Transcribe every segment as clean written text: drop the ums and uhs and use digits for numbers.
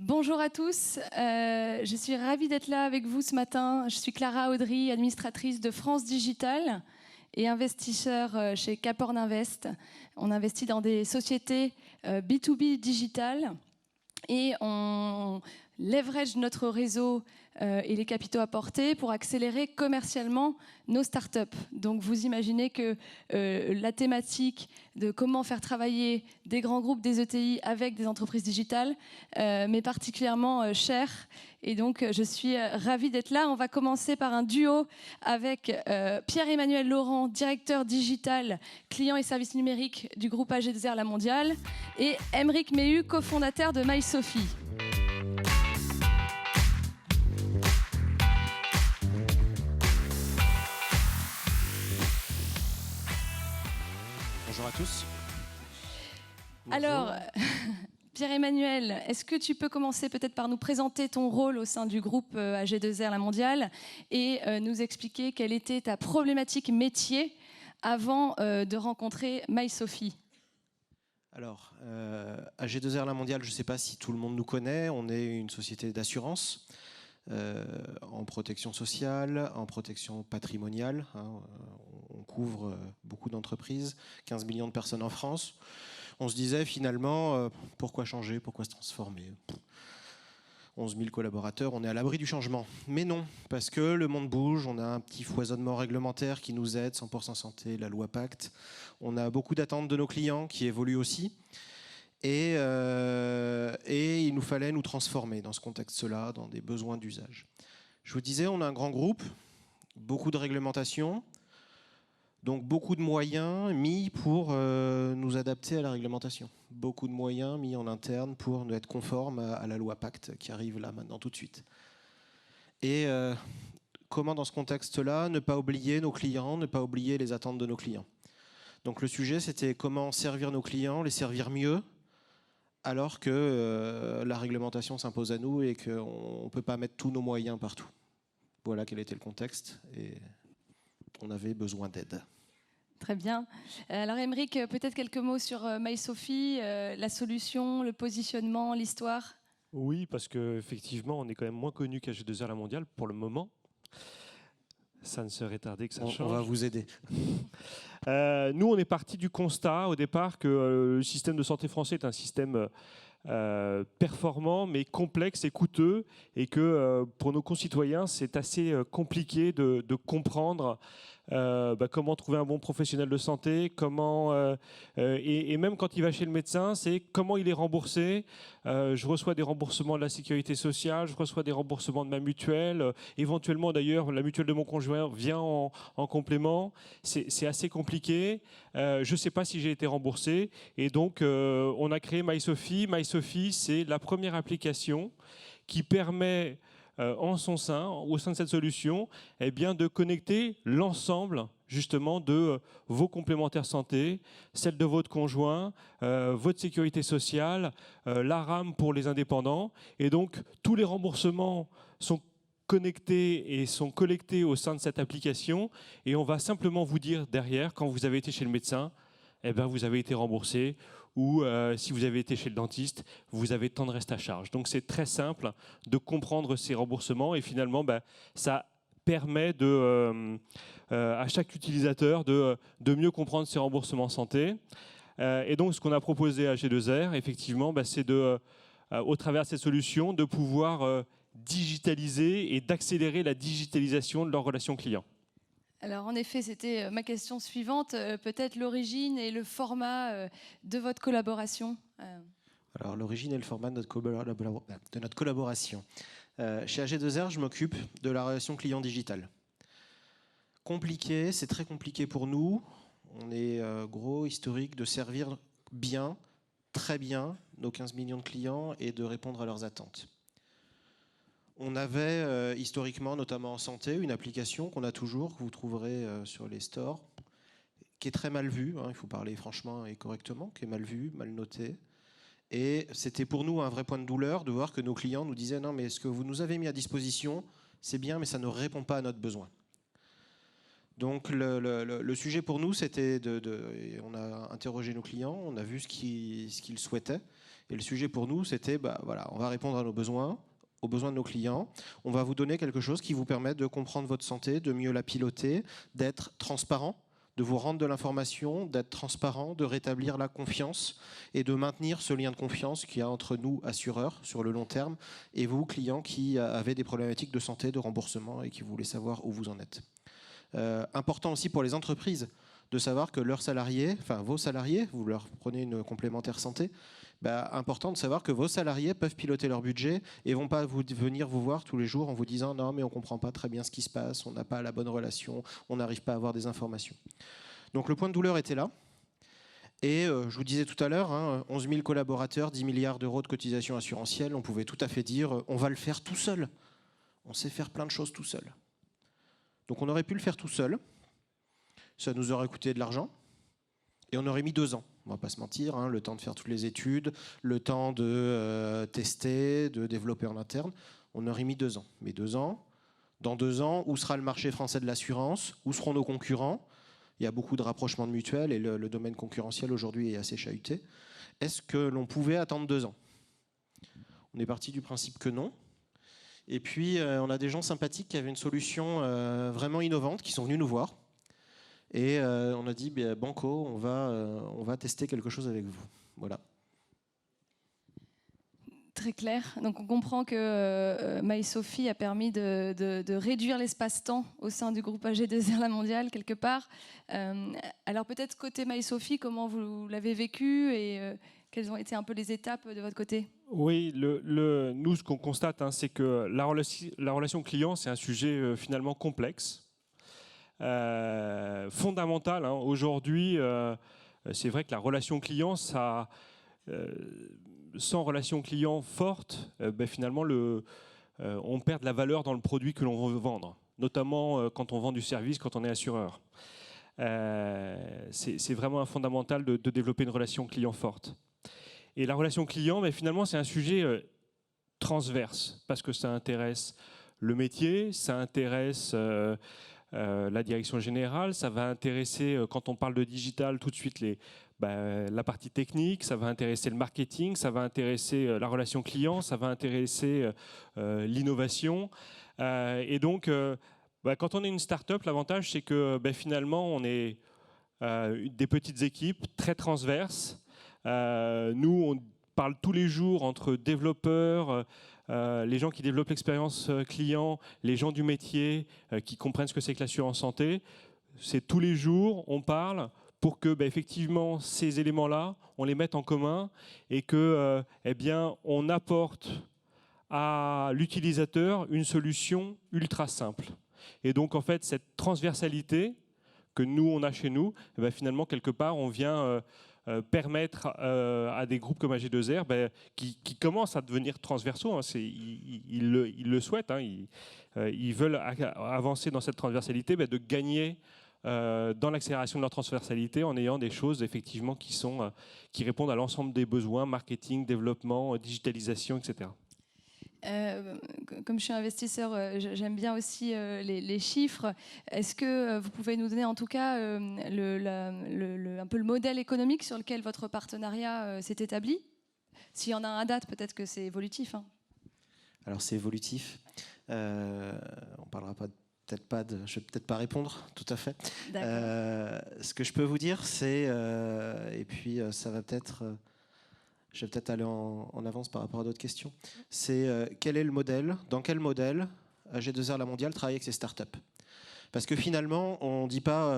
Bonjour à tous, je suis ravie d'être là avec vous ce matin. Je suis Clara Audry, administratrice de France Digital et investisseur chez Caporn Invest. On investit dans des sociétés B2B digital et on leverage notre réseau et les capitaux apportés pour accélérer commercialement nos startups. Donc vous imaginez que la thématique de comment faire travailler des grands groupes, des ETI avec des entreprises digitales m'est particulièrement chère. Et donc je suis ravie d'être là. On va commencer par un duo avec Pierre-Emmanuel Laurent, directeur digital, client et services numériques du groupe AG2R La Mondiale, et Aymeric Méhu, cofondateur de MySophie. Bonjour à tous. Alors, Pierre-Emmanuel, est-ce que tu peux commencer peut-être par nous présenter ton rôle au sein du groupe AG2R La Mondiale et nous expliquer quelle était ta problématique métier avant de rencontrer MySophie? Alors, AG2R La Mondiale, je ne sais pas si tout le monde nous connaît. On est une société d'assurance en protection sociale, en protection patrimoniale. On couvre beaucoup d'entreprises, 15 millions de personnes en France. On se disait finalement, pourquoi changer, pourquoi se transformer ? 11 000 collaborateurs, on est à l'abri du changement. Mais non, parce que le monde bouge, on a un petit foisonnement réglementaire qui nous aide, 100% santé, la loi Pacte. On a beaucoup d'attentes de nos clients qui évoluent aussi. Et il nous fallait nous transformer dans ce contexte-là, dans des besoins d'usage. Je vous disais, on a un grand groupe, beaucoup de réglementations, donc beaucoup de moyens mis pour nous adapter à la réglementation. Beaucoup de moyens mis en interne pour nous être conformes à la loi Pacte qui arrive là maintenant tout de suite. Et comment dans ce contexte-là ne pas oublier nos clients, ne pas oublier les attentes de nos clients. Donc le sujet c'était comment servir nos clients, les servir mieux, alors que la réglementation s'impose à nous et qu'on ne peut pas mettre tous nos moyens partout. Voilà quel était le contexte et on avait besoin d'aide. Très bien. Alors Aymeric, peut-être quelques mots sur MySophie, la solution, le positionnement, l'histoire. Oui, parce qu'effectivement, on est quand même moins connu qu'AG2R La Mondiale pour le moment. Ça ne serait tardé que ça change. On va vous aider. Nous, on est parti du constat au départ que le système de santé français est un système performant, mais complexe et coûteux, et que pour nos concitoyens, c'est assez compliqué de comprendre comment trouver un bon professionnel de santé, et même quand il va chez le médecin, c'est comment il est remboursé. Je reçois des remboursements de la sécurité sociale, je reçois des remboursements de ma mutuelle, éventuellement d'ailleurs la mutuelle de mon conjoint vient en complément. C'est assez compliqué. Je ne sais pas si j'ai été remboursé, et donc on a créé MySophie. MySophie, c'est la première application qui permet en son sein, au sein de cette solution, eh bien, de connecter l'ensemble justement de vos complémentaires santé, celle de votre conjoint, votre sécurité sociale, l'ARAM pour les indépendants. Et donc, tous les remboursements sont connectés et sont collectés au sein de cette application. Et on va simplement vous dire derrière, quand vous avez été chez le médecin, eh ben, vous avez été remboursé, ou si vous avez été chez le dentiste, vous avez tant de reste à charge. Donc c'est très simple de comprendre ces remboursements et finalement ça permet à chaque utilisateur de mieux comprendre ses remboursements santé. Et donc ce qu'on a proposé à AG2R, effectivement, c'est au travers de cette solution de pouvoir digitaliser et d'accélérer la digitalisation de leurs relations clients. Alors en effet, c'était ma question suivante, peut-être l'origine et le format de votre collaboration. Alors l'origine et le format de notre collaboration. Chez AG2R, je m'occupe de la relation client digitale. Compliqué, c'est très compliqué pour nous. On est gros historique de servir bien, très bien nos 15 millions de clients et de répondre à leurs attentes. On avait historiquement, notamment en santé, une application qu'on a toujours, que vous trouverez sur les stores, qui est très mal vue, il faut parler franchement et correctement, qui est mal vue, mal notée. Et c'était pour nous un vrai point de douleur de voir que nos clients nous disaient « Non, mais ce que vous nous avez mis à disposition, c'est bien, mais ça ne répond pas à notre besoin. » Donc le sujet pour nous, c'était on a interrogé nos clients, on a vu ce qu'ils souhaitaient, Et le sujet pour nous, c'était, voilà, on va répondre à nos besoins, aux besoins de nos clients. On va vous donner quelque chose qui vous permet de comprendre votre santé, de mieux la piloter, d'être transparent, de vous rendre de l'information, d'être transparent, de rétablir la confiance et de maintenir ce lien de confiance qu'il y a entre nous, assureurs, sur le long terme, et vous, clients, qui avez des problématiques de santé, de remboursement et qui voulaient savoir où vous en êtes. Important aussi pour les entreprises de savoir que leurs salariés, enfin vos salariés, vous leur prenez une complémentaire santé, important de savoir que vos salariés peuvent piloter leur budget et vont pas venir vous voir tous les jours en vous disant non mais on comprend pas très bien ce qui se passe, on n'a pas la bonne relation, on n'arrive pas à avoir des informations. Donc le point de douleur était là. Et je vous disais tout à l'heure, 11 000 collaborateurs, 10 milliards d'euros de cotisations assurantielles, on pouvait tout à fait dire on va le faire tout seul. On sait faire plein de choses tout seul. Donc on aurait pu le faire tout seul, ça nous aurait coûté de l'argent, et on aurait mis 2 ans. On ne va pas se mentir, le temps de faire toutes les études, le temps de tester, de développer en interne, on aurait mis 2 ans. Mais 2 ans, dans 2 ans, où sera le marché français de l'assurance? Où seront nos concurrents? Il y a beaucoup de rapprochements de mutuelles et le domaine concurrentiel aujourd'hui est assez chahuté. Est-ce que l'on pouvait attendre 2 ans? On est parti du principe que non. Et puis, on a des gens sympathiques qui avaient une solution vraiment innovante, qui sont venus nous voir. Et on a dit, banco, on va tester quelque chose avec vous. Voilà. Très clair. Donc on comprend que MySophie a permis de réduire l'espace-temps au sein du groupe AG2R La Mondiale, quelque part. Alors peut-être côté MySophie, comment vous l'avez vécu et quelles ont été un peu les étapes de votre côté? Oui, nous, ce qu'on constate, c'est que la relation client, c'est un sujet finalement complexe. Fondamental. Aujourd'hui, c'est vrai que la relation client, sans relation client forte, finalement, on perd de la valeur dans le produit que l'on veut vendre, notamment quand on vend du service, quand on est assureur. C'est vraiment fondamental de développer une relation client forte. Et la relation client, finalement, c'est un sujet transverse, parce que ça intéresse le métier, ça intéresse la direction générale, ça va intéresser, quand on parle de digital, tout de suite la partie technique, ça va intéresser le marketing, ça va intéresser la relation client, ça va intéresser l'innovation. Et donc, quand on est une start-up, l'avantage, c'est que finalement, on est des petites équipes très transverses. Nous, on parle tous les jours entre développeurs, les gens qui développent l'expérience client, les gens du métier qui comprennent ce que c'est que l'assurance santé. C'est tous les jours, on parle pour que effectivement ces éléments-là, on les mette en commun et que on apporte à l'utilisateur une solution ultra simple. Et donc en fait, cette transversalité que nous on a chez nous, finalement quelque part on vient permettre à des groupes comme AG2R qui commencent à devenir transversaux, ils le souhaitent, ils veulent avancer dans cette transversalité, de gagner dans l'accélération de leur transversalité en ayant des choses effectivement qui répondent à l'ensemble des besoins, marketing, développement, digitalisation, etc. Comme je suis investisseur, j'aime bien aussi les chiffres. Est-ce que vous pouvez nous donner en tout cas un peu le modèle économique sur lequel votre partenariat s'est établi? S'il y en a un à date, peut-être que c'est évolutif. Alors c'est évolutif. On parlera peut-être pas je vais peut-être pas répondre tout à fait. Ce que je peux vous dire, c'est et puis ça va peut-être. Je vais peut-être aller en avance par rapport à d'autres questions. C'est quel est le modèle? Dans quel modèle AG2R La Mondiale travaille avec ces startups? Parce que finalement, on ne dit pas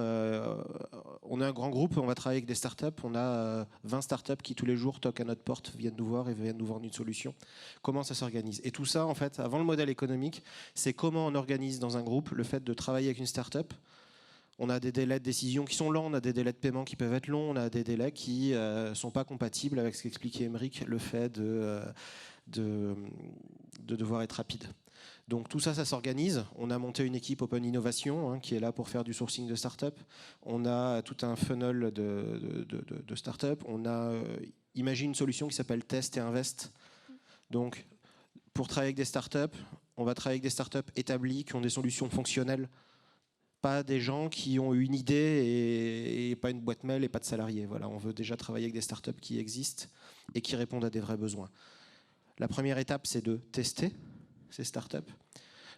on est un grand groupe, on va travailler avec des startups. On a 20 startups qui tous les jours toquent à notre porte, viennent nous voir et viennent nous vendre une solution. Comment ça s'organise? Et tout ça, en fait, avant le modèle économique, c'est comment on organise dans un groupe le fait de travailler avec une startup. On a des délais de décision qui sont lents, on a des délais de paiement qui peuvent être longs, on a des délais qui ne sont pas compatibles avec ce qu'expliquait Émeric, le fait de devoir être rapide. Donc tout ça, ça s'organise. On a monté une équipe Open Innovation qui est là pour faire du sourcing de start-up. On a tout un funnel de start-up. On a imaginé une solution qui s'appelle Test et Invest. Donc pour travailler avec des start-up, on va travailler avec des start-up établies qui ont des solutions fonctionnelles pas des gens qui ont une idée et pas une boîte mail et pas de salariés. Voilà, on veut déjà travailler avec des startups qui existent et qui répondent à des vrais besoins. La première étape, c'est de tester ces startups.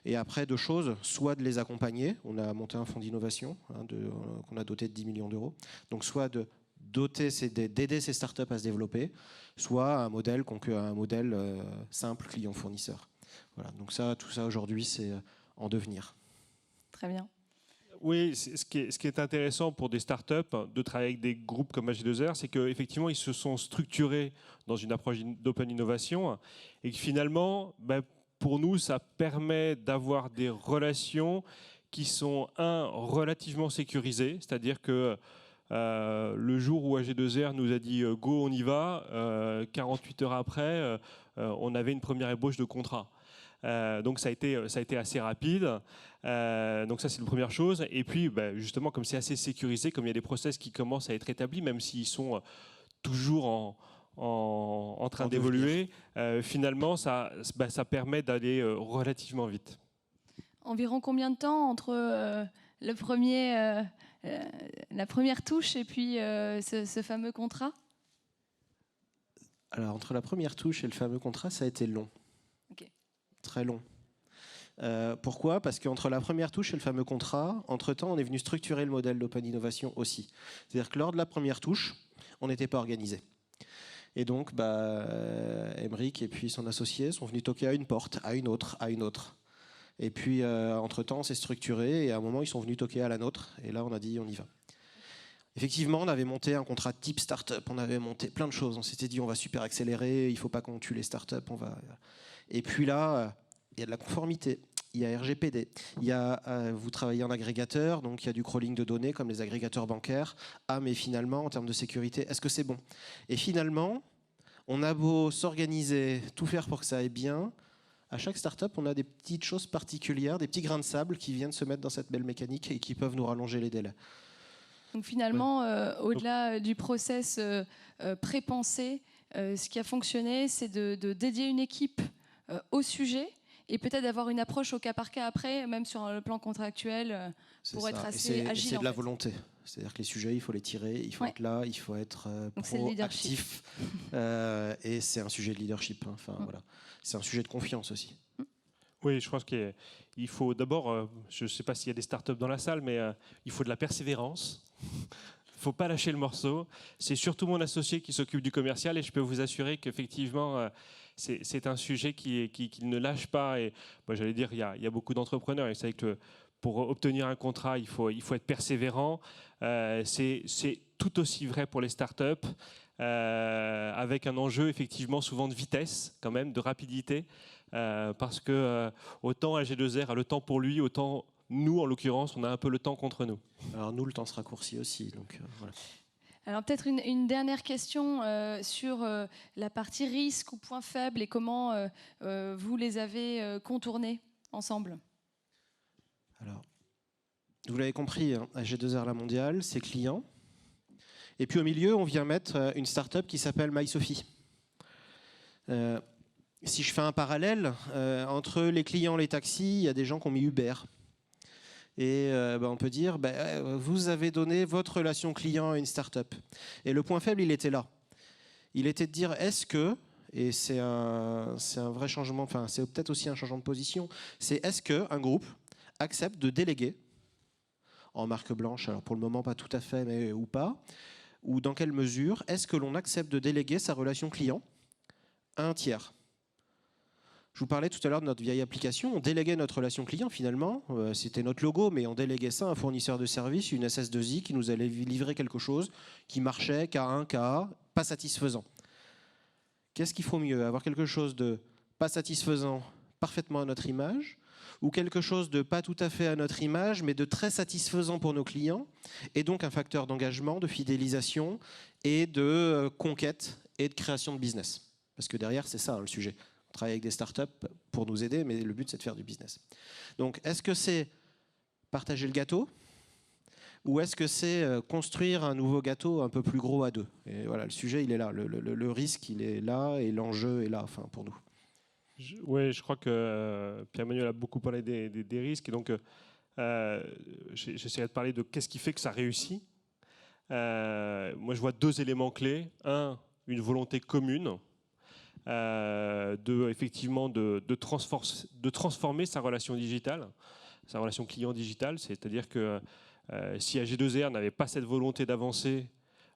Et après, deux choses, soit de les accompagner. On a monté un fonds d'innovation qu'on a doté de 10 millions d'euros. Donc soit d'aider ces startups à se développer, soit un modèle simple client-fournisseur. Voilà, donc tout ça aujourd'hui, c'est en devenir. Très bien. Oui, ce qui est intéressant pour des startups de travailler avec des groupes comme AG2R, c'est qu'effectivement, ils se sont structurés dans une approche d'open innovation et que finalement, pour nous, ça permet d'avoir des relations qui sont, relativement sécurisées, c'est-à-dire que le jour où AG2R nous a dit « go, on y va », 48 heures après, on avait une première ébauche de contrat. Donc ça a été assez rapide. Donc ça, c'est la première chose. Et puis, justement, comme c'est assez sécurisé, comme il y a des process qui commencent à être établis, même s'ils sont toujours en train d'évoluer, finalement, ça permet d'aller relativement vite. Environ combien de temps entre la première touche et puis ce fameux contrat? Alors, entre la première touche et le fameux contrat, ça a été long. Okay. Très long. Pourquoi? Parce qu'entre la première touche et le fameux contrat, entre-temps, on est venu structurer le modèle d'Open Innovation aussi. C'est-à-dire que lors de la première touche, on n'était pas organisé. Et donc, Aymeric et puis son associé sont venus toquer à une porte, à une autre, à une autre. Et puis, entre-temps, on s'est structuré et à un moment, ils sont venus toquer à la nôtre. Et là, on a dit, on y va. Effectivement, on avait monté un contrat type start-up, on avait monté plein de choses. On s'était dit, on va super accélérer, il ne faut pas qu'on tue les start-up. Et puis là, il y a de la conformité, il y a RGPD, vous travaillez en agrégateur, donc il y a du crawling de données comme les agrégateurs bancaires. Ah, mais finalement, en termes de sécurité, est-ce que c'est bon? Et finalement, on a beau s'organiser, tout faire pour que ça aille bien, à chaque start-up, on a des petites choses particulières, des petits grains de sable qui viennent se mettre dans cette belle mécanique et qui peuvent nous rallonger les délais. Donc finalement, au-delà du process pré-pensé, ce qui a fonctionné, c'est de dédier une équipe au sujet et peut-être d'avoir une approche au cas par cas après, même sur le plan contractuel, pour être assez agile. C'est de la volonté. C'est-à-dire que les sujets, il faut les tirer, il faut être là, il faut être proactif. Et c'est un sujet de leadership. Enfin, voilà. C'est un sujet de confiance aussi. Oui, je pense qu'il faut d'abord, je ne sais pas s'il y a des startups dans la salle, mais il faut de la persévérance. Il ne faut pas lâcher le morceau. C'est surtout mon associé qui s'occupe du commercial et je peux vous assurer qu'effectivement, c'est un sujet qui ne lâche pas. Et j'allais dire, il y a beaucoup d'entrepreneurs. Et vous savez que pour obtenir un contrat, il faut être persévérant. C'est tout aussi vrai pour les startups, avec un enjeu effectivement souvent de vitesse, quand même, de rapidité. Parce que autant AG2R a le temps pour lui, autant nous, en l'occurrence, on a un peu le temps contre nous. Alors nous, le temps se raccourcit aussi. Donc, voilà. Alors peut-être une dernière question sur la partie risque ou point faible et comment vous les avez contournés ensemble. Alors, vous l'avez compris, AG2R La Mondiale, c'est client. Et puis au milieu, on vient mettre une start-up qui s'appelle MySophie. Si je fais un parallèle, entre les clients, les taxis, il y a des gens qui ont mis Uber. Et on peut dire, vous avez donné votre relation client à une start-up. Et le point faible, il était là. Il était de dire, est-ce que, et c'est un vrai changement, enfin c'est peut-être aussi un changement de position, c'est est-ce qu'un groupe accepte de déléguer, en marque blanche, alors pour le moment pas tout à fait, mais ou pas, ou dans quelle mesure est-ce que l'on accepte de déléguer sa relation client à un tiers? Je vous parlais tout à l'heure de notre vieille application, on déléguait notre relation client finalement, c'était notre logo, mais on déléguait ça à un fournisseur de service, une SS2I qui nous allait livrer quelque chose qui marchait, K1, KA, pas satisfaisant. Qu'est-ce qu'il faut mieux? Avoir quelque chose de pas satisfaisant, parfaitement à notre image, ou quelque chose de pas tout à fait à notre image, mais de très satisfaisant pour nos clients, et donc un facteur d'engagement, de fidélisation et de conquête et de création de business. Parce que derrière, c'est ça le sujet. On travaille avec des startups pour nous aider, mais le but, c'est de faire du business. Donc, est-ce que c'est partager le gâteau ou est-ce que c'est construire un nouveau gâteau un peu plus gros à deux? Et voilà, le sujet, il est là. Le risque, il est là et l'enjeu est là, enfin, pour nous. Oui, je crois que Pierre-Emmanuel a beaucoup parlé des risques. Et donc, J'essaierai de parler de qu'est-ce qui fait que ça réussit. Moi, je vois 2 éléments clés. Un, une volonté commune effectivement de transformer sa relation digitale, sa relation client digitale. C'est-à-dire que si AG2R n'avait pas cette volonté d'avancer,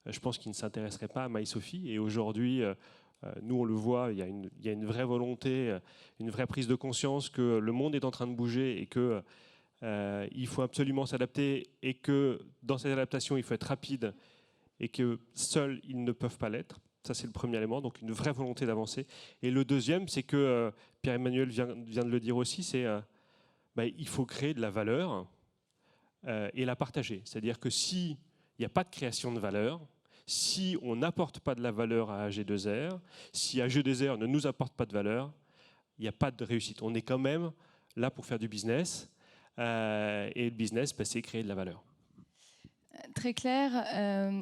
je pense qu'il ne s'intéresserait pas à MySophie. Et aujourd'hui, nous, on le voit, il y a une vraie volonté, une vraie prise de conscience que le monde est en train de bouger et que il faut absolument s'adapter et que dans cette adaptation, il faut être rapide et que seuls, ils ne peuvent pas l'être. Ça, c'est le premier élément, donc une vraie volonté d'avancer. Et le deuxième, c'est que Pierre-Emmanuel vient de le dire aussi, c'est il faut créer de la valeur et la partager. C'est-à-dire que s'il n'y a pas de création de valeur, si on n'apporte pas de la valeur à AG2R, si AG2R ne nous apporte pas de valeur, il n'y a pas de réussite. On est quand même là pour faire du business. Et le business, c'est créer de la valeur. Très clair,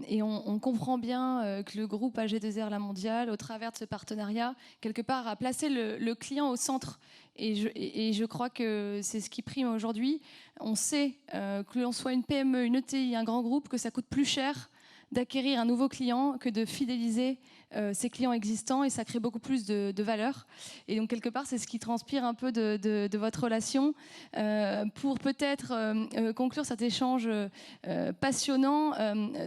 et on comprend bien que le groupe AG2R La Mondiale, au travers de ce partenariat, quelque part a placé le client au centre. Et je crois que c'est ce qui prime aujourd'hui. On sait que l'on soit une PME, une ETI, un grand groupe, que ça coûte plus cher d'acquérir un nouveau client que de fidéliser ses clients existants, et ça crée beaucoup plus de valeur. Et donc quelque part, c'est ce qui transpire un peu de votre relation. Pour peut-être conclure cet échange passionnant,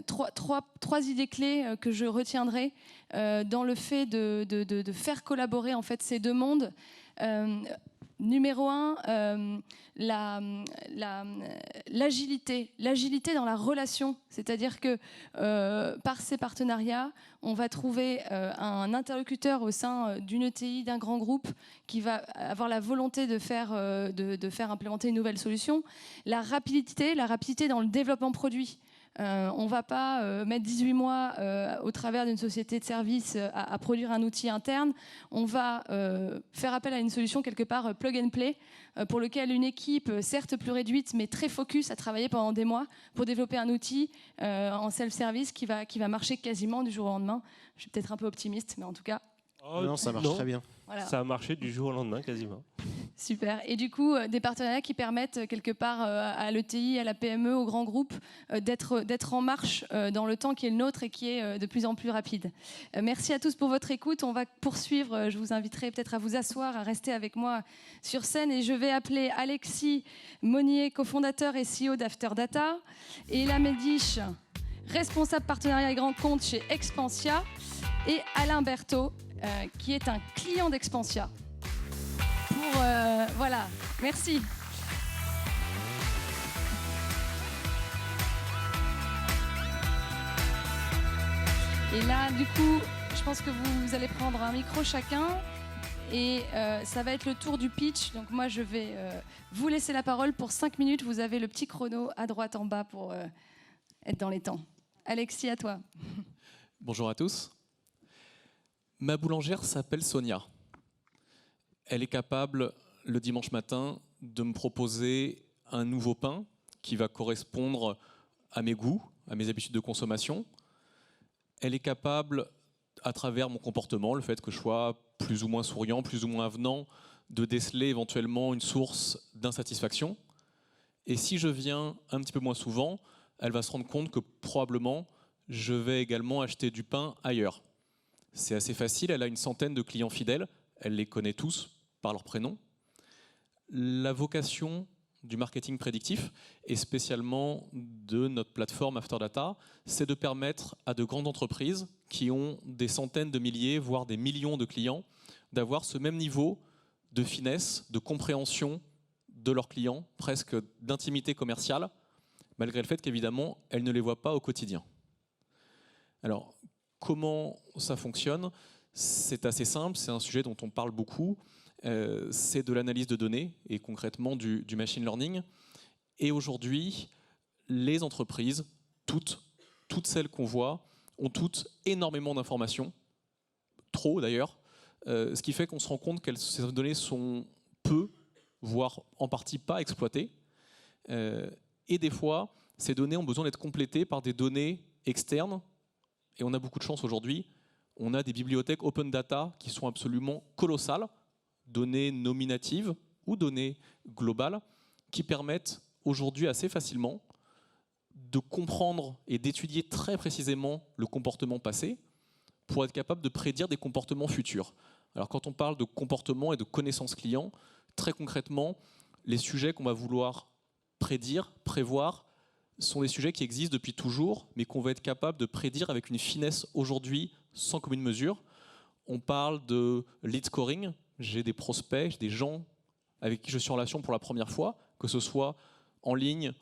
trois idées clés que je retiendrai dans le fait de faire collaborer en fait ces deux mondes. Numéro 1, l'agilité dans la relation. C'est-à-dire que par ces partenariats, on va trouver un interlocuteur au sein d'une ETI, d'un grand groupe, qui va avoir la volonté de faire implémenter une nouvelle solution. La rapidité dans le développement produit. On ne va pas mettre 18 mois au travers d'une société de service à produire un outil interne. On va faire appel à une solution quelque part plug and play pour lequel une équipe, certes plus réduite, mais très focus, a travaillé pendant des mois pour développer un outil en self-service qui va marcher quasiment du jour au lendemain. Je suis peut-être un peu optimiste, mais en tout cas... Non, ça marche très bien. Voilà. Ça a marché du jour au lendemain quasiment. Super. Et du coup, des partenariats qui permettent quelque part à l'ETI, à la PME, au grand groupe, d'être en marche dans le temps qui est le nôtre et qui est de plus en plus rapide. Merci à tous pour votre écoute. On va poursuivre. Je vous inviterai peut-être à vous asseoir, à rester avec moi sur scène. Et je vais appeler Alexis Monnier, cofondateur et CEO d'Afterdata, et Ella Medisch, responsable partenariat et grand compte chez Expansia, et Alain Berthaud, qui est un client d'Expansia. Voilà, merci. Et là, du coup, je pense que vous allez prendre un micro chacun et ça va être le tour du pitch. Donc moi, je vais vous laisser la parole pour 5 minutes. Vous avez le petit chrono à droite en bas pour être dans les temps. Alexis, à toi. Bonjour à tous. Ma boulangère s'appelle Sonia. Elle est capable, le dimanche matin, de me proposer un nouveau pain qui va correspondre à mes goûts, à mes habitudes de consommation. Elle est capable, à travers mon comportement, le fait que je sois plus ou moins souriant, plus ou moins avenant, de déceler éventuellement une source d'insatisfaction. Et si je viens un petit peu moins souvent, elle va se rendre compte que probablement, je vais également acheter du pain ailleurs. C'est assez facile, elle a une centaine de clients fidèles, elle les connaît tous par leur prénom. La vocation du marketing prédictif, et spécialement de notre plateforme Afterdata, c'est de permettre à de grandes entreprises qui ont des centaines de milliers, voire des millions de clients, d'avoir ce même niveau de finesse, de compréhension de leurs clients, presque d'intimité commerciale, malgré le fait qu'évidemment, elles ne les voient pas au quotidien. Alors, comment ça fonctionne? C'est assez simple, c'est un sujet dont on parle beaucoup. C'est de l'analyse de données et concrètement du machine learning. Et aujourd'hui, les entreprises, toutes celles qu'on voit, ont toutes énormément d'informations, trop d'ailleurs, ce qui fait qu'on se rend compte que ces données sont peu, voire en partie pas exploitées. Et des fois, ces données ont besoin d'être complétées par des données externes. Et on a beaucoup de chance aujourd'hui. On a des bibliothèques open data qui sont absolument colossales, données nominatives ou données globales, qui permettent aujourd'hui assez facilement de comprendre et d'étudier très précisément le comportement passé pour être capable de prédire des comportements futurs. Alors quand on parle de comportement et de connaissance client, très concrètement, les sujets qu'on va vouloir prédire, prévoir, sont des sujets qui existent depuis toujours, mais qu'on va être capable de prédire avec une finesse aujourd'hui sans commune mesure. On parle de lead scoring. J'ai des prospects, j'ai des gens avec qui je suis en relation pour la première fois, que ce soit en ligne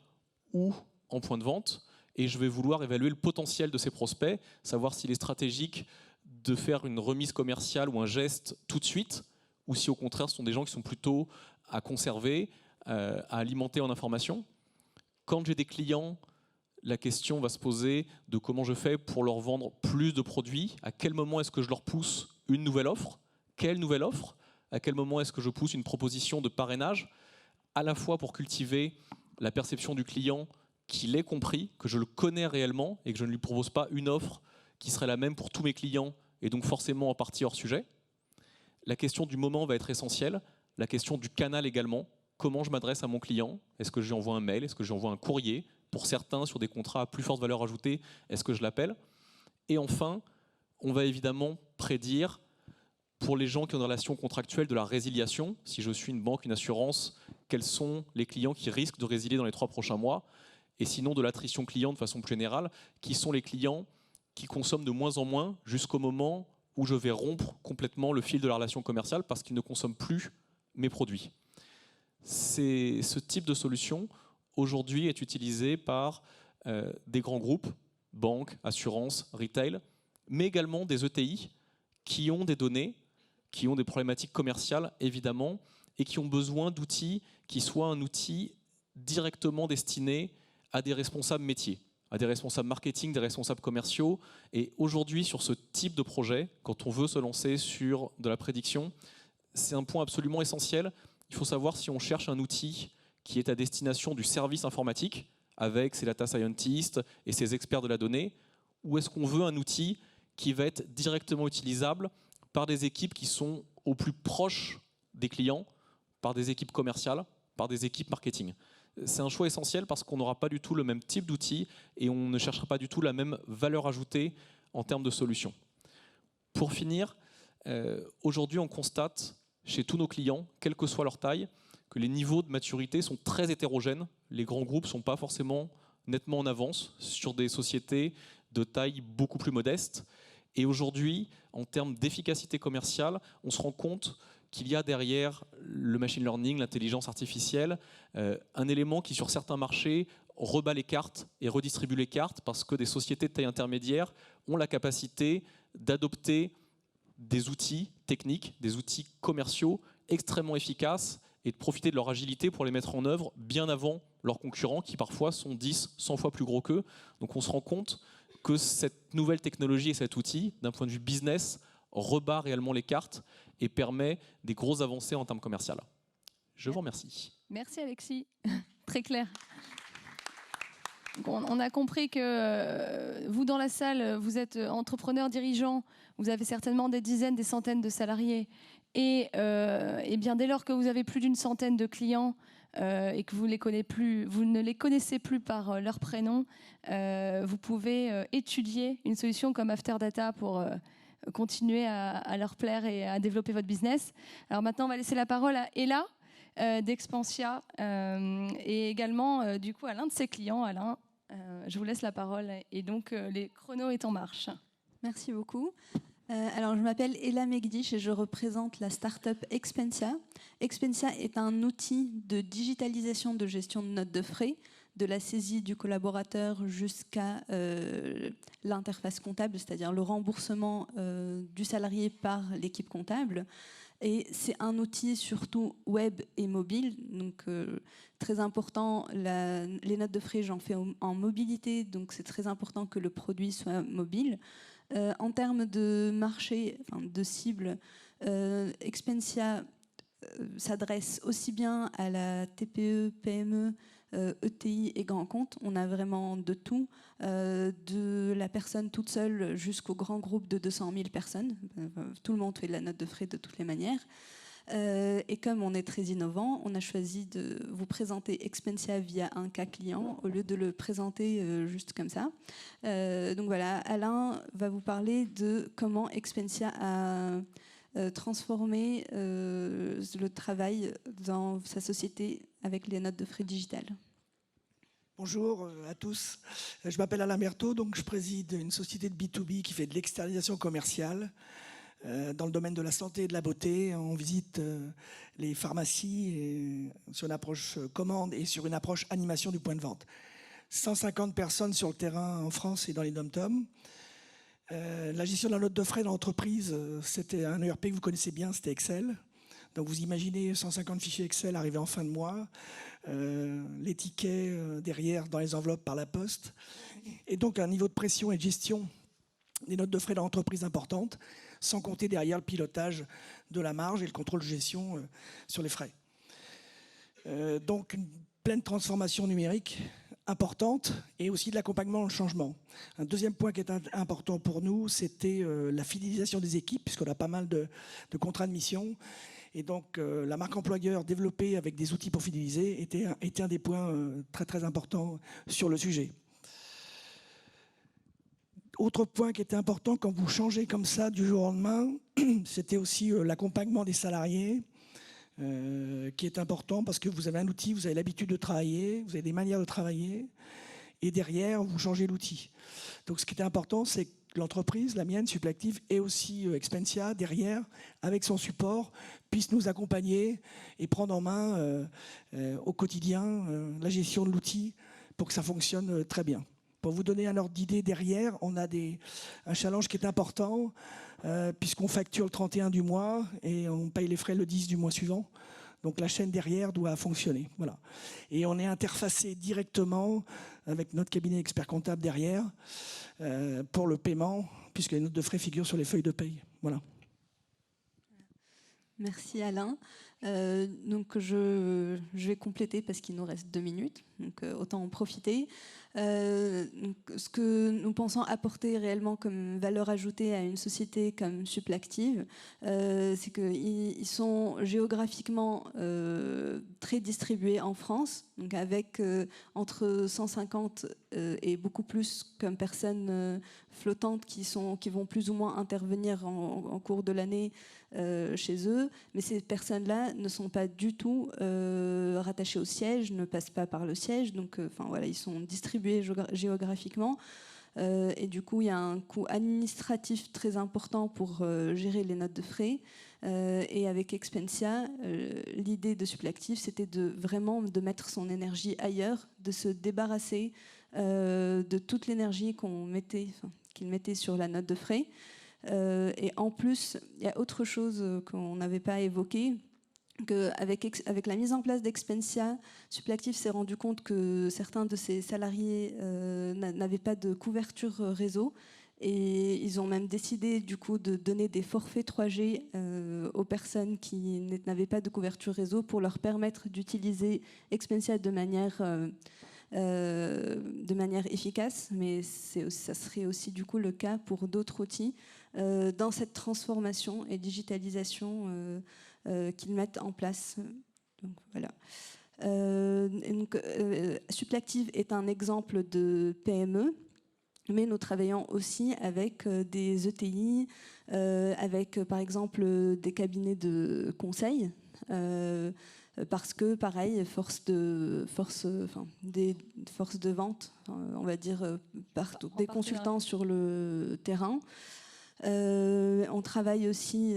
ou en point de vente, et je vais vouloir évaluer le potentiel de ces prospects, savoir s'il est stratégique de faire une remise commerciale ou un geste tout de suite, ou si au contraire ce sont des gens qui sont plutôt à conserver, à alimenter en information. Quand j'ai des clients, la question va se poser de comment je fais pour leur vendre plus de produits, à quel moment est-ce que je leur pousse une nouvelle offre, quelle nouvelle offre, à quel moment est-ce que je pousse une proposition de parrainage, à la fois pour cultiver la perception du client qu'il ait compris, que je le connais réellement et que je ne lui propose pas une offre qui serait la même pour tous mes clients et donc forcément en partie hors sujet. La question du moment va être essentielle, la question du canal également. Comment je m'adresse à mon client? Est-ce que je lui envoie un mail? Est-ce que je lui envoie un courrier? Pour certains, sur des contrats à plus forte valeur ajoutée, est-ce que je l'appelle? Et enfin, on va évidemment prédire, pour les gens qui ont une relation contractuelle, de la résiliation. Si je suis une banque, une assurance, quels sont les clients qui risquent de résilier dans les 3 prochains mois? Et sinon, de l'attrition client de façon plus générale, qui sont les clients qui consomment de moins en moins jusqu'au moment où je vais rompre complètement le fil de la relation commerciale parce qu'ils ne consomment plus mes produits. Ce type de solution, aujourd'hui, est utilisé par des grands groupes, banques, assurances, retail, mais également des ETI qui ont des données, qui ont des problématiques commerciales, évidemment, et qui ont besoin d'outils qui soient un outil directement destiné à des responsables métiers, à des responsables marketing, des responsables commerciaux. Et aujourd'hui, sur ce type de projet, quand on veut se lancer sur de la prédiction, c'est un point absolument essentiel. Il faut savoir si on cherche un outil qui est à destination du service informatique, avec ses data scientists et ses experts de la donnée, ou est-ce qu'on veut un outil qui va être directement utilisable par des équipes qui sont au plus proches des clients, par des équipes commerciales, par des équipes marketing. C'est un choix essentiel parce qu'on n'aura pas du tout le même type d'outil et on ne cherchera pas du tout la même valeur ajoutée en termes de solutions. Pour finir, aujourd'hui on constate chez tous nos clients, quelle que soit leur taille, que les niveaux de maturité sont très hétérogènes. Les grands groupes ne sont pas forcément nettement en avance sur des sociétés de taille beaucoup plus modeste. Et aujourd'hui, en termes d'efficacité commerciale, on se rend compte qu'il y a derrière le machine learning, l'intelligence artificielle, un élément qui sur certains marchés rebat les cartes et redistribue les cartes parce que des sociétés de taille intermédiaire ont la capacité d'adopter des outils techniques, des outils commerciaux extrêmement efficaces et de profiter de leur agilité pour les mettre en œuvre bien avant leurs concurrents qui parfois sont 10, 100 fois plus gros qu'eux. Donc on se rend compte que cette nouvelle technologie et cet outil, d'un point de vue business, rebat réellement les cartes et permet des grosses avancées en termes commerciaux. Je vous remercie. Merci Alexis, très clair. On a compris que vous dans la salle, vous êtes entrepreneur, dirigeant, vous avez certainement des dizaines, des centaines de salariés. Et bien dès lors que vous avez plus d'une centaine de clients et que vous ne les connaissez plus par leur prénom, vous pouvez étudier une solution comme Afterdata pour continuer à leur plaire et à développer votre business. Alors maintenant, on va laisser la parole à Ella d'Expansia et également du coup à l'un de ses clients, Alain. Je vous laisse la parole et donc les chronos est en marche. Merci beaucoup. Alors, je m'appelle Ella Megdish et je représente la start-up Expansia. Expansia est un outil de digitalisation de gestion de notes de frais, de la saisie du collaborateur jusqu'à l'interface comptable, c'est-à-dire le remboursement du salarié par l'équipe comptable. Et c'est un outil surtout web et mobile, donc très important. Les notes de frais, j'en fais en mobilité, donc c'est très important que le produit soit mobile. En termes de marché, enfin de cible, Expansia s'adresse aussi bien à la TPE, PME, ETI et grands comptes. On a vraiment de tout, de la personne toute seule jusqu'au grand groupe de 200 000 personnes. Tout le monde fait de la note de frais de toutes les manières. Et comme on est très innovant, on a choisi de vous présenter Expensia via un cas client au lieu de le présenter juste comme ça. Donc voilà, Alain va vous parler de comment Expensia a transformé le travail dans sa société avec les notes de frais digitales. Bonjour à tous, je m'appelle Alain Berthaud, donc je préside une société de B2B qui fait de l'externalisation commerciale dans le domaine de la santé et de la beauté. On visite les pharmacies sur une approche commande et sur une approche animation du point de vente. 150 personnes sur le terrain en France et dans les dom-toms. La gestion de la note de frais dans l'entreprise, c'était un ERP que vous connaissez bien, c'était Excel. Donc vous imaginez 150 fichiers Excel arrivés en fin de mois, les tickets derrière dans les enveloppes par la poste, et donc un niveau de pression et de gestion des notes de frais dans l'entreprise importante, sans compter derrière le pilotage de la marge et le contrôle de gestion sur les frais. Donc une pleine transformation numérique importante et aussi de l'accompagnement dans le changement. Un deuxième point qui est important pour nous, c'était la fidélisation des équipes, puisqu'on a pas mal de contrats de mission. Et donc la marque employeur développée avec des outils pour fidéliser était un des points très très importants sur le sujet. Autre point qui était important quand vous changez comme ça du jour au lendemain, c'était aussi l'accompagnement des salariés, qui est important parce que vous avez un outil, vous avez l'habitude de travailler, vous avez des manières de travailler, et derrière, vous changez l'outil. Donc ce qui était important, c'est que l'entreprise, la mienne, Suppléactive, et aussi Expensia, derrière, avec son support, puisse nous accompagner et prendre en main au quotidien la gestion de l'outil pour que ça fonctionne très bien. Pour vous donner un ordre d'idée, derrière, on a un challenge qui est important, puisqu'on facture le 31 du mois et on paye les frais le 10 du mois suivant. Donc la chaîne derrière doit fonctionner. Voilà. Et on est interfacé directement avec notre cabinet expert comptable derrière pour le paiement, puisque les notes de frais figurent sur les feuilles de paye. Voilà. Merci Alain. Donc je vais compléter parce qu'il nous reste 2 minutes, donc autant en profiter. Donc, ce que nous pensons apporter réellement comme valeur ajoutée à une société comme Suppléactive, c'est qu'ils sont géographiquement très distribués en France, donc avec entre 150 et beaucoup plus comme personnes flottantes qui vont plus ou moins intervenir en cours de l'année chez eux, mais ces personnes-là ne sont pas du tout rattachées au siège, ne passent pas par le siège, donc voilà, ils sont distribués géographiquement. Et du coup, il y a un coût administratif très important pour gérer les notes de frais. Et avec Expensia, l'idée de Suppléactive, c'était vraiment de mettre son énergie ailleurs, de se débarrasser de toute l'énergie qu'il mettait sur la note de frais. Et en plus, il y a autre chose qu'on n'avait pas évoqué, qu'avec la mise en place d'Expensia, Suppléactive s'est rendu compte que certains de ses salariés n'avaient pas de couverture réseau, et ils ont même décidé du coup de donner des forfaits 3G aux personnes qui n'avaient pas de couverture réseau pour leur permettre d'utiliser Expensia de manière efficace, mais ça serait aussi du coup le cas pour d'autres outils dans cette transformation et digitalisation qu'ils mettent en place. Donc, voilà. Suppléactive est un exemple de PME, mais nous travaillons aussi avec des ETI, avec par exemple des cabinets de conseil, parce que pareil, force de vente, on va dire partout, des consultants sur le terrain. On travaille aussi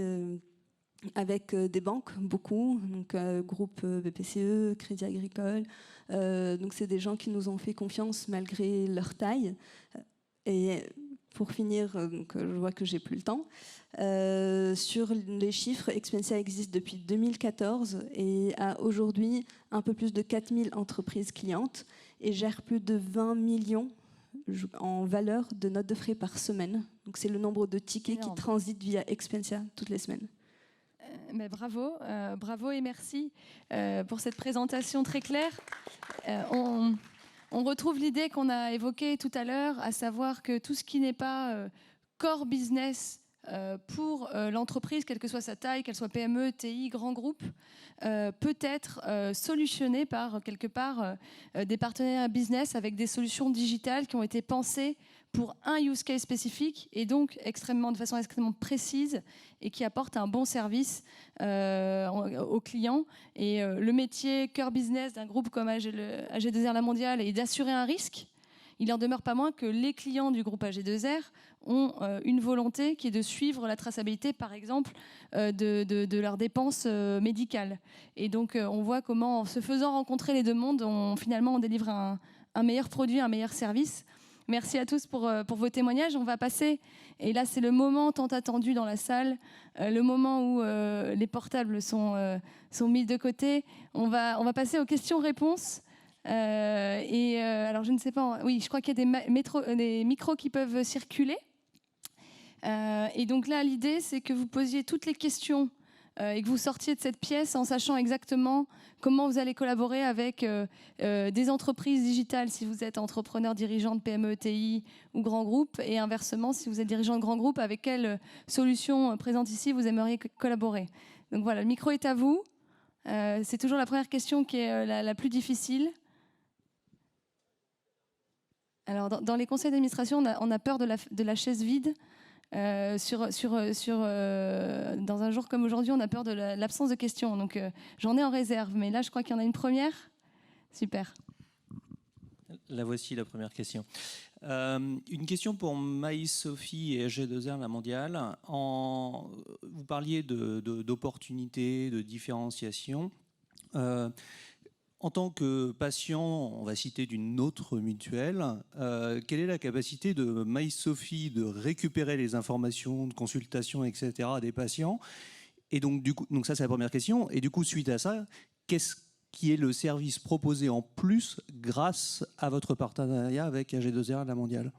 avec des banques, beaucoup, donc groupe BPCE, Crédit Agricole. Donc c'est des gens qui nous ont fait confiance malgré leur taille. Et pour finir, donc, je vois que j'ai plus le temps. Sur les chiffres, Expensia existe depuis 2014 et a aujourd'hui un peu plus de 4000 entreprises clientes et gère plus de 20 millions en valeur de notes de frais par semaine. Donc c'est le nombre de tickets qui transitent via Expensia toutes les semaines. Mais bravo, bravo et merci pour cette présentation très claire. On retrouve l'idée qu'on a évoquée tout à l'heure, à savoir que tout ce qui n'est pas core business pour l'entreprise, quelle que soit sa taille, qu'elle soit PME, TI, grand groupe, peut être solutionnée par, quelque part, des partenaires business avec des solutions digitales qui ont été pensées pour un use case spécifique et donc de façon extrêmement précise et qui apportent un bon service aux clients. Et le métier cœur business d'un groupe comme AG2R La Mondiale est d'assurer un risque. Il n'en demeure pas moins que les clients du groupe AG2R ont une volonté qui est de suivre la traçabilité, par exemple, de leurs dépenses médicales. Et donc, on voit comment, en se faisant rencontrer les deux mondes, finalement, on délivre un meilleur produit, un meilleur service. Merci à tous pour vos témoignages. On va passer, et là, c'est le moment tant attendu dans la salle, le moment où les portables sont mis de côté. On va passer aux questions-réponses. Alors, je ne sais pas. Oui, je crois qu'il y a des micros qui peuvent circuler. Et donc là, l'idée, c'est que vous posiez toutes les questions et que vous sortiez de cette pièce en sachant exactement comment vous allez collaborer avec des entreprises digitales si vous êtes entrepreneur, dirigeant de PME, TI ou grand groupe, et inversement, si vous êtes dirigeant de grand groupe, avec quelle solution présente ici vous aimeriez collaborer. Donc voilà, le micro est à vous. C'est toujours la première question qui est la plus difficile. Alors, dans les conseils d'administration, on a peur de la chaise vide. Dans un jour comme aujourd'hui, on a peur de l'absence de questions. Donc, j'en ai en réserve. Mais là, je crois qu'il y en a une première. Super. La voici, la première question. Une question pour MySophie et AG2R La Mondiale. Vous parliez d'opportunités, de différenciation. En tant que patient, on va citer d'une autre mutuelle, quelle est la capacité de MySophie de récupérer les informations de consultation, etc. des patients? Et donc ça c'est la première question. Et du coup, suite à ça, qu'est-ce qui est le service proposé en plus grâce à votre partenariat avec AG2R La Mondiale?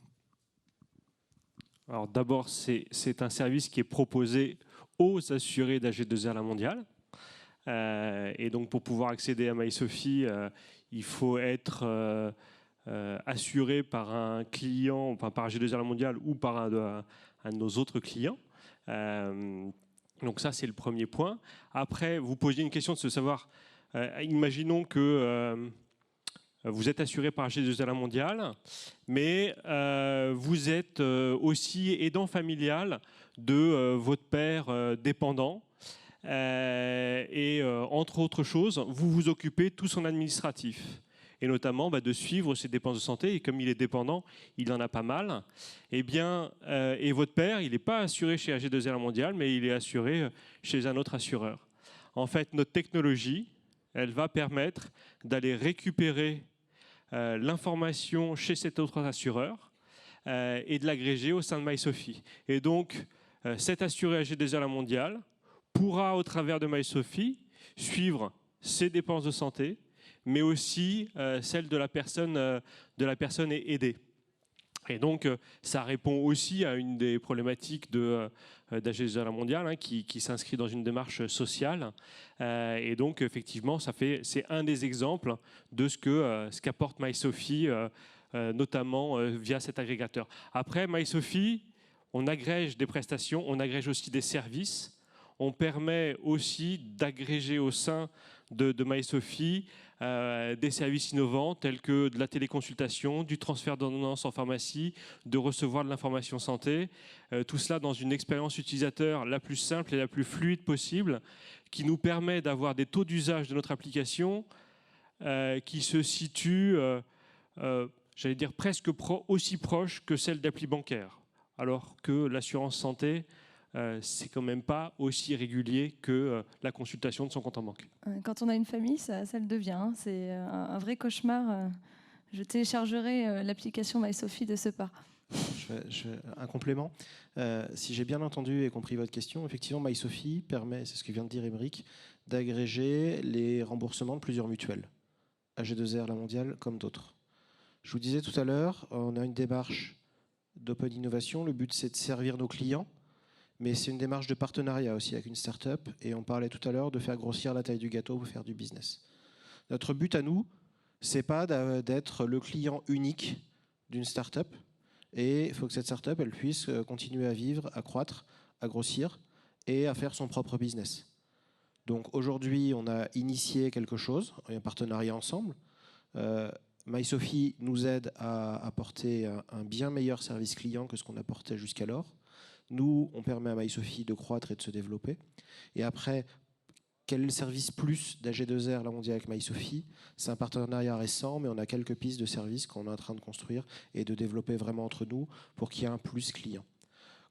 Alors d'abord, c'est un service qui est proposé aux assurés d'AG2R La Mondiale. Et donc pour pouvoir accéder à MySophie, il faut être assuré par un client, enfin par AG2R La Mondiale ou par un de nos autres clients. Donc ça, c'est le premier point. Après, vous posiez une question de se savoir, imaginons que vous êtes assuré par AG2R La Mondiale, mais vous êtes aussi aidant familial de votre père dépendant. Et entre autres choses, vous vous occupez de tout son administratif et notamment de suivre ses dépenses de santé. Et comme il est dépendant, il en a pas mal. Et votre père, il n'est pas assuré chez AG2R La Mondiale, mais il est assuré chez un autre assureur. En fait, notre technologie, elle va permettre d'aller récupérer l'information chez cet autre assureur et de l'agréger au sein de MySophie. Et donc, cet assuré AG2R La Mondiale pourra, au travers de MySophie, suivre ses dépenses de santé, mais aussi celles de la personne aidée. Et donc, ça répond aussi à une des problématiques d'AG2R La Mondiale, qui s'inscrit dans une démarche sociale. Et donc, effectivement, c'est un des exemples de ce qu'apporte MySophie, notamment via cet agrégateur. Après, MySophie, on agrège des prestations, on agrège aussi des services. On permet aussi d'agréger au sein de MySophie des services innovants tels que de la téléconsultation, du transfert d'ordonnances en pharmacie, de recevoir de l'information santé. Tout cela dans une expérience utilisateur la plus simple et la plus fluide possible, qui nous permet d'avoir des taux d'usage de notre application qui se situent, j'allais dire, presque aussi proches que celles d'appli bancaire, alors que l'assurance santé, c'est quand même pas aussi régulier que la consultation de son compte en banque. Quand on a une famille, ça le devient. C'est un vrai cauchemar. Je téléchargerai l'application MySophie de ce pas. Un complément. Si j'ai bien entendu et compris votre question, effectivement, MySophie permet, c'est ce que vient de dire Émeric, d'agréger les remboursements de plusieurs mutuelles, AG2R La Mondiale comme d'autres. Je vous disais tout à l'heure, on a une démarche d'open innovation. Le but, c'est de servir nos clients. Mais c'est une démarche de partenariat aussi avec une start-up. Et on parlait tout à l'heure de faire grossir la taille du gâteau pour faire du business. Notre but à nous, c'est pas d'être le client unique d'une start-up. Et il faut que cette start-up, elle puisse continuer à vivre, à croître à grossir et à faire son propre business. Donc aujourd'hui, on a initié quelque chose, un partenariat ensemble. MySophie nous aide à apporter un bien meilleur service client que ce qu'on apportait jusqu'alors. Nous, on permet à MySophie de croître et de se développer. Et après, quel est le service plus d'AG2R La Mondiale avec MySophie? C'est un partenariat récent, mais on a quelques pistes de services qu'on est en train de construire et de développer vraiment entre nous pour qu'il y ait un plus client.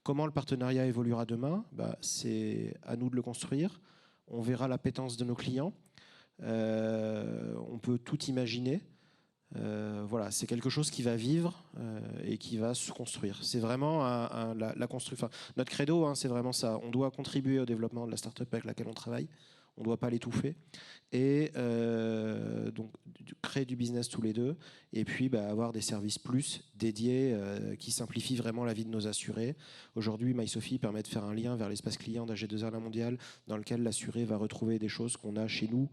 Comment le partenariat évoluera demain? C'est à nous de le construire. On verra l'appétence de nos clients. On peut tout imaginer. Voilà, c'est quelque chose qui va vivre et qui va se construire. C'est vraiment la construction. Enfin, notre credo, hein, c'est vraiment ça. On doit contribuer au développement de la start-up avec laquelle on travaille. On ne doit pas l'étouffer. Et donc, créer du business tous les deux. Et puis, avoir des services plus dédiés qui simplifient vraiment la vie de nos assurés. Aujourd'hui, MySophie permet de faire un lien vers l'espace client d'AG2R La Mondiale, dans lequel l'assuré va retrouver des choses qu'on a chez nous,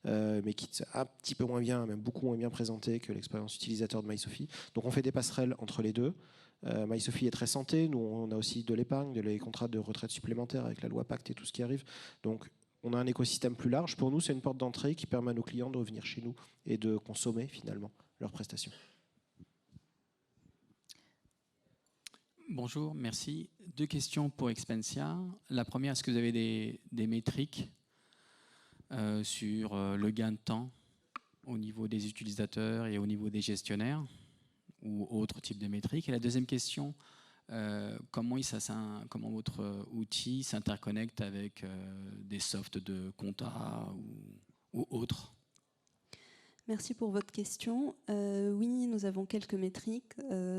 mais qui sont un petit peu moins bien, même beaucoup moins bien présentées que l'expérience utilisateur de MySophie. Donc, on fait des passerelles entre les deux. MySophie est très santé. Nous, on a aussi de l'épargne, des contrats de retraite supplémentaires avec la loi Pacte et tout ce qui arrive. Donc, on a un écosystème plus large. Pour nous, c'est une porte d'entrée qui permet à nos clients de revenir chez nous et de consommer finalement leurs prestations. Bonjour, merci. 2 questions pour Expensia. La première, est-ce que vous avez des métriques sur le gain de temps au niveau des utilisateurs et au niveau des gestionnaires ou autres types de métriques? Et la deuxième question, comment votre outil s'interconnecte avec des softs de compta ou autres? Merci pour votre question. Oui, nous avons quelques métriques.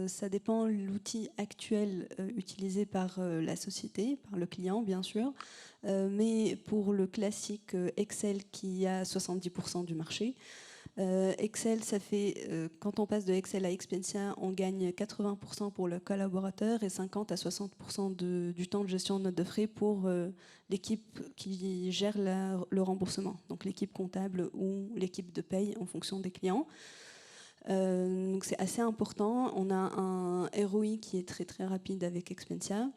Ça dépend de l'outil actuel utilisé par la société, par le client bien sûr. Mais pour le classique Excel qui a 70% du marché, Excel, ça fait, quand on passe de Excel à Expensia, on gagne 80% pour le collaborateur et 50 à 60% du temps de gestion de notes de frais pour l'équipe qui gère le remboursement, donc l'équipe comptable ou l'équipe de paye en fonction des clients. Donc c'est assez important. On a un ROI qui est très très rapide avec Expensia.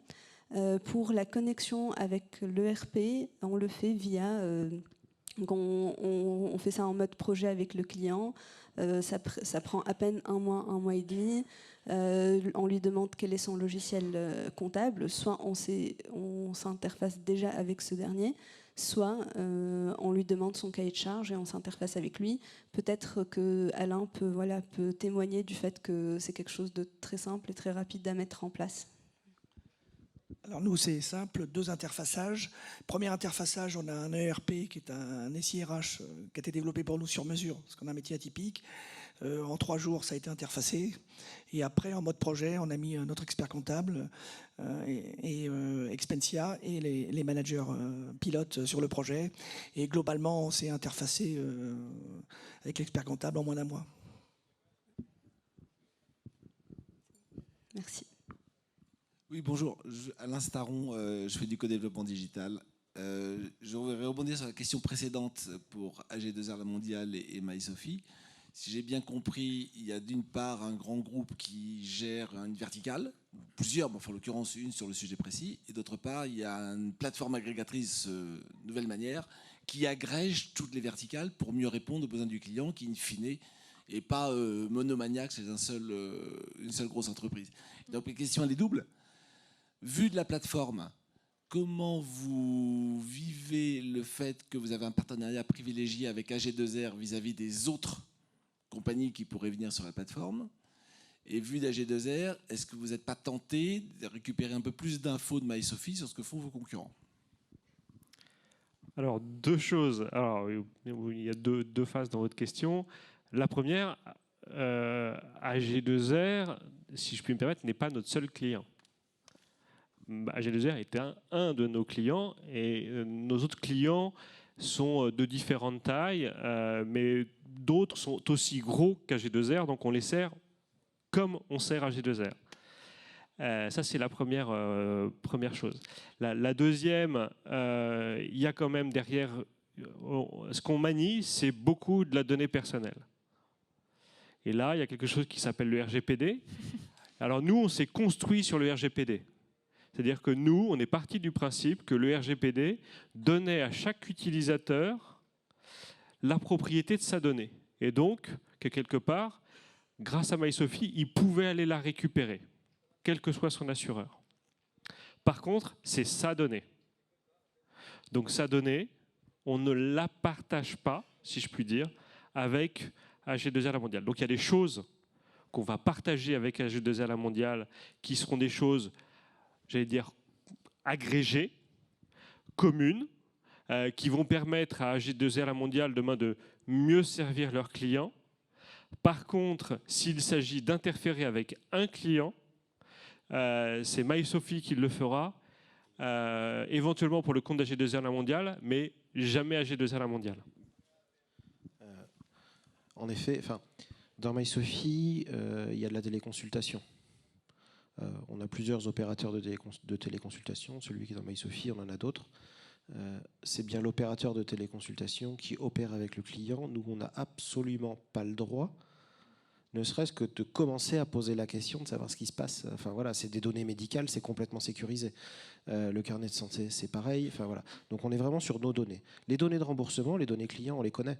Pour la connexion avec l'ERP, on le fait via... Donc on fait ça en mode projet avec le client. Ça prend à peine un mois et demi. On lui demande quel est son logiciel comptable. Soit on s'interface déjà avec ce dernier, soit on lui demande son cahier de charge et on s'interface avec lui. Peut-être que Alain peut témoigner du fait que c'est quelque chose de très simple et très rapide à mettre en place. Alors nous, c'est simple, 2 interfaçages. Premier interfaçage, on a un ERP qui est un SIRH qui a été développé pour nous sur mesure, parce qu'on a un métier atypique. En 3 jours, ça a été interfacé. Et après, en mode projet, on a mis notre expert comptable et Expensia et les managers pilotes sur le projet. Et globalement, on s'est interfacé avec l'expert comptable en moins d'1 mois. Merci. Oui, bonjour. Alain Staron, je fais du co-développement digital. Je voudrais rebondir sur la question précédente pour AG2R La Mondiale et MySophie. Si j'ai bien compris, il y a d'une part un grand groupe qui gère une verticale, plusieurs, mais en l'occurrence une sur le sujet précis, et d'autre part, il y a une plateforme agrégatrice nouvelle manière qui agrège toutes les verticales pour mieux répondre aux besoins du client qui, in fine, n'est pas monomaniaque chez une seule grosse entreprise. Donc la question, elle est double. Vu de la plateforme, comment vous vivez le fait que vous avez un partenariat privilégié avec AG2R vis-à-vis des autres compagnies qui pourraient venir sur la plateforme? Et vu d'AG2R, est-ce que vous n'êtes pas tenté de récupérer un peu plus d'infos de MySophie sur ce que font vos concurrents? Alors, 2 choses. Alors, il y a deux phases dans votre question. La première, AG2R, si je puis me permettre, n'est pas notre seul client. AG2R est un de nos clients et nos autres clients sont de différentes tailles, mais d'autres sont aussi gros qu'AG2R, donc on les sert comme on sert AG2R. Ça, c'est la première chose. La deuxième, il y a quand même derrière, ce qu'on manie, c'est beaucoup de la donnée personnelle. Et là, il y a quelque chose qui s'appelle le RGPD. Alors nous, on s'est construit sur le RGPD. C'est-à-dire que nous, on est parti du principe que le RGPD donnait à chaque utilisateur la propriété de sa donnée. Et donc, que quelque part, grâce à MySophie, il pouvait aller la récupérer, quel que soit son assureur. Par contre, c'est sa donnée. Donc sa donnée, on ne la partage pas, si je puis dire, avec AG2R La Mondiale. Donc il y a des choses qu'on va partager avec AG2R La Mondiale qui seront des choses, j'allais dire, agrégées, communes, qui vont permettre à AG2R La Mondiale demain de mieux servir leurs clients. Par contre, s'il s'agit d'interférer avec un client, c'est MySophie qui le fera, éventuellement pour le compte d'AG2R La Mondiale, mais jamais AG2R La Mondiale. En effet, dans MySophie, il y a de la téléconsultation. On a plusieurs opérateurs de téléconsultation. Celui qui est dans MySophie, on en a d'autres. C'est bien l'opérateur de téléconsultation qui opère avec le client. Nous, on n'a absolument pas le droit, ne serait-ce que de commencer à poser la question de savoir ce qui se passe. Enfin voilà, c'est des données médicales, c'est complètement sécurisé. Le carnet de santé, c'est pareil. Enfin voilà. Donc on est vraiment sur nos données. Les données de remboursement, les données clients, on les connaît.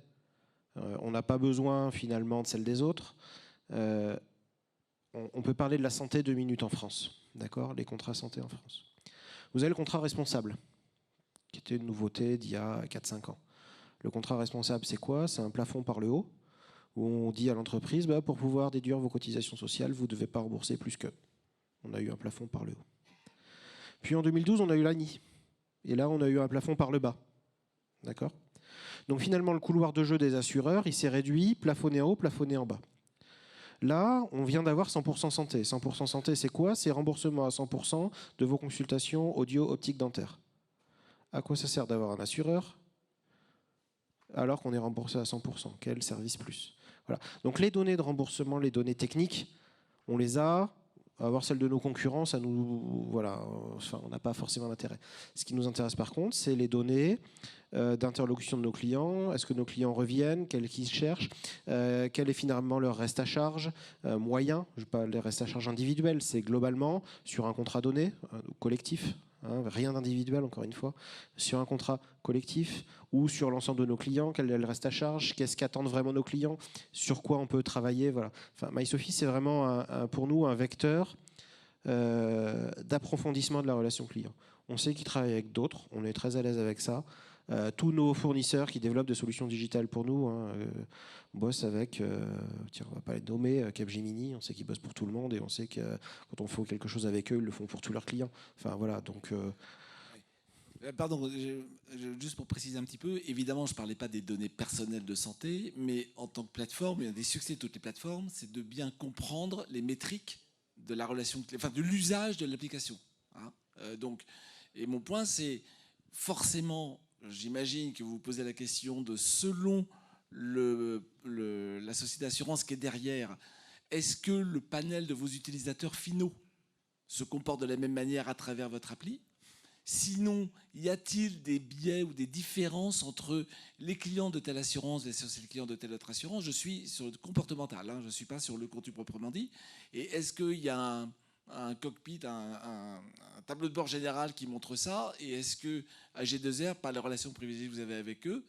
On n'a pas besoin finalement de celles des autres. On peut parler de la santé 2 minutes en France, d'accord ? Les contrats santé en France. Vous avez le contrat responsable, qui était une nouveauté d'il y a 4-5 ans. Le contrat responsable, c'est quoi ? C'est un plafond par le haut, où on dit à l'entreprise, pour pouvoir déduire vos cotisations sociales, vous ne devez pas rembourser plus que. On a eu un plafond par le haut. Puis en 2012, on a eu l'ANI. Et là, on a eu un plafond par le bas. D'accord ? Donc finalement, le couloir de jeu des assureurs, il s'est réduit, plafonné en haut, plafonné en bas. Là, on vient d'avoir 100% santé. 100% santé, c'est quoi ? C'est remboursement à 100% de vos consultations audio, optique, dentaire. À quoi ça sert d'avoir un assureur alors qu'on est remboursé à 100%? Quel service plus? Voilà. Donc les données de remboursement, les données techniques, on les a. Avoir celles de nos concurrents, ça nous, voilà, on n'a pas forcément d'intérêt. Ce qui nous intéresse par contre, c'est les données d'interlocution de nos clients. Est-ce que nos clients reviennent? Quels qu'ils cherchent? Quel est finalement leur reste à charge moyen? Je ne veux pas les restes à charge individuels, c'est globalement sur un contrat donné, collectif. Rien d'individuel, encore une fois, sur un contrat collectif ou sur l'ensemble de nos clients, quel est le reste à charge, qu'est-ce qu'attendent vraiment nos clients, sur quoi on peut travailler. Voilà. Enfin, MySophie, c'est vraiment pour nous un vecteur d'approfondissement de la relation client. On sait qu'ils travaillent avec d'autres, on est très à l'aise avec ça. Tous nos fournisseurs qui développent des solutions digitales pour nous bossent avec, tiens, on ne va pas les nommer, Capgemini, on sait qu'ils bossent pour tout le monde et on sait que quand on fait quelque chose avec eux, ils le font pour tous leurs clients. Enfin voilà, donc... Pardon, juste pour préciser un petit peu, évidemment, je ne parlais pas des données personnelles de santé, mais en tant que plateforme, il y a des succès de toutes les plateformes, c'est de bien comprendre les métriques de la relation, enfin de l'usage de l'application. Donc, et mon point, c'est forcément... J'imagine que vous vous posez la question de selon la société d'assurance qui est derrière, est-ce que le panel de vos utilisateurs finaux se comporte de la même manière à travers votre appli? Sinon, y a-t-il des biais ou des différences entre les clients de telle assurance et les clients de telle autre assurance? Je suis sur le comportemental, je ne suis pas sur le contenu proprement dit. Et est-ce qu'il y a un cockpit, un tableau de bord général qui montre ça? Et est-ce que AG2R, par les relations privilégiées que vous avez avec eux,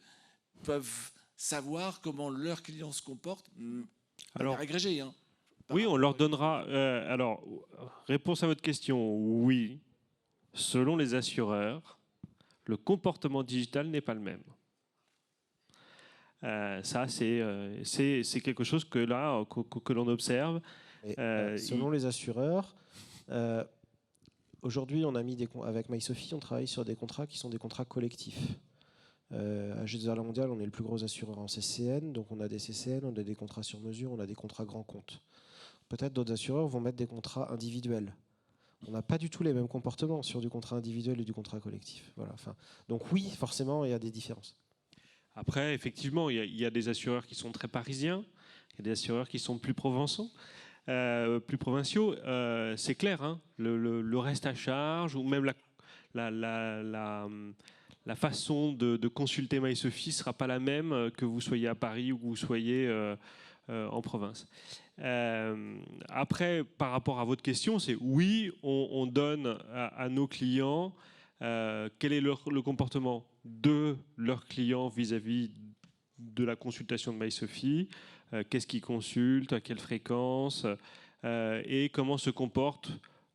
peuvent savoir comment leurs clients se comportent? Alors, agrégé, oui, on leur donnera... alors, réponse à votre question, oui. Selon les assureurs, le comportement digital n'est pas le même. Ça, c'est quelque chose que là, que l'on observe. Selon les assureurs, aujourd'hui, on a mis avec MySophie, on travaille sur des contrats qui sont des contrats collectifs. À AG2R La Mondiale, on est le plus gros assureur en CCN, donc on a des CCN, on a des contrats sur mesure, on a des contrats grands comptes. Peut-être d'autres assureurs vont mettre des contrats individuels. On n'a pas du tout les mêmes comportements sur du contrat individuel et du contrat collectif. Voilà. Enfin, donc oui, forcément, il y a des différences. Après, effectivement, il y a des assureurs qui sont très parisiens, il y a des assureurs qui sont plus provençaux. C'est clair, le reste à charge ou même la façon de consulter MySophie ne sera pas la même que vous soyez à Paris ou que vous soyez en province. Après, par rapport à votre question, c'est oui, on donne à nos clients quel est le comportement de leurs clients vis-à-vis de la consultation de MySophie, qu'est-ce qu'ils consultent, à quelle fréquence, et comment se comporte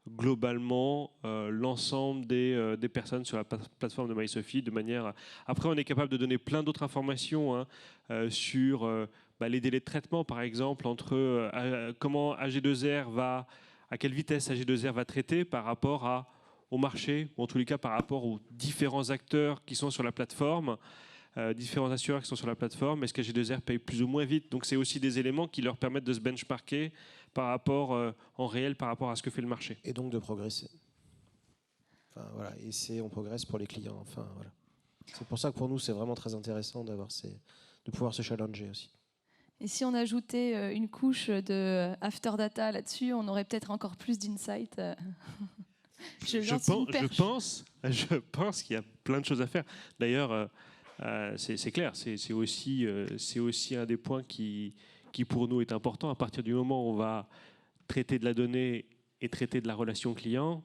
globalement l'ensemble des personnes sur la plateforme de MySophie de manière... Après, on est capable de donner plein d'autres informations sur les délais de traitement, par exemple, entre comment AG2R va, à quelle vitesse AG2R va traiter par rapport au marché, ou en tous les cas par rapport aux différents acteurs qui sont sur la plateforme, différents assureurs qui sont sur la plateforme. Est-ce qu'AG2R paye plus ou moins vite? Donc c'est aussi des éléments qui leur permettent de se benchmarker par rapport, en réel par rapport à ce que fait le marché. Et donc de progresser. Enfin, voilà. Et on progresse pour les clients. Enfin, voilà. C'est pour ça que pour nous, c'est vraiment très intéressant de pouvoir se challenger aussi. Et si on ajoutait une couche de after data là-dessus, on aurait peut-être encore plus d'insight. Je pense qu'il y a plein de choses à faire. D'ailleurs, c'est clair, c'est aussi un des points qui pour nous est important. À partir du moment où on va traiter de la donnée et traiter de la relation client,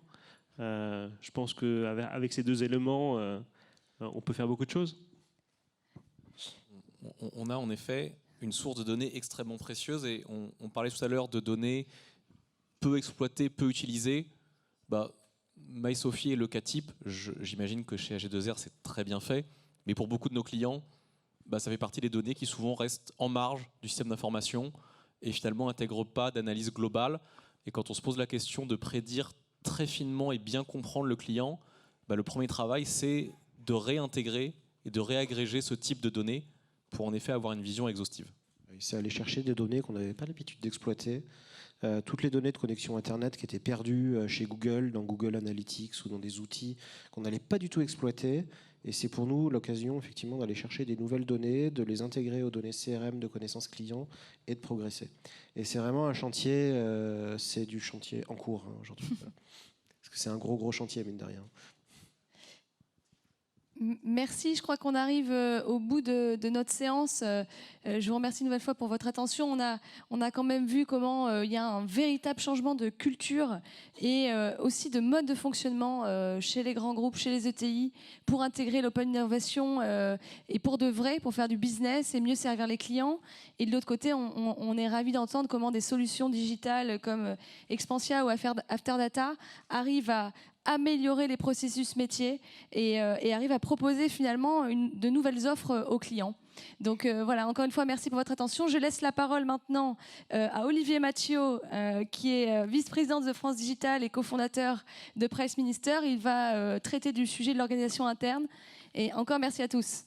je pense qu'avec ces deux éléments, on peut faire beaucoup de choses. On a en effet une source de données extrêmement précieuse et on parlait tout à l'heure de données peu exploitées, peu utilisées. MySophie est le cas type. J'imagine que chez AG2R, c'est très bien fait. Mais pour beaucoup de nos clients, ça fait partie des données qui souvent restent en marge du système d'information et finalement n'intègrent pas d'analyse globale. Et quand on se pose la question de prédire très finement et bien comprendre le client, le premier travail, c'est de réintégrer et de réagréger ce type de données pour en effet avoir une vision exhaustive. C'est aller chercher des données qu'on n'avait pas l'habitude d'exploiter. Toutes les données de connexion Internet qui étaient perdues chez Google, dans Google Analytics ou dans des outils qu'on n'allait pas du tout exploiter. Et c'est pour nous l'occasion effectivement d'aller chercher des nouvelles données, de les intégrer aux données CRM de connaissances clients et de progresser. Et c'est vraiment un chantier, c'est du chantier en cours aujourd'hui. Parce que c'est un gros chantier, mine de rien. Merci, je crois qu'on arrive au bout de notre séance. Je vous remercie une nouvelle fois pour votre attention. On a quand même vu comment il y a un véritable changement de culture et aussi de mode de fonctionnement chez les grands groupes, chez les ETI, pour intégrer l'open innovation et pour de vrai, pour faire du business et mieux servir les clients. Et de l'autre côté, on est ravis d'entendre comment des solutions digitales comme Expansia ou After Data arrivent à améliorer les processus métiers et arrive à proposer finalement de nouvelles offres aux clients. Donc voilà, encore une fois, merci pour votre attention. Je laisse la parole maintenant à Olivier Mathieu, qui est vice-président de France Digital et cofondateur de Price Minister. Il va traiter du sujet de l'organisation interne. Et encore merci à tous.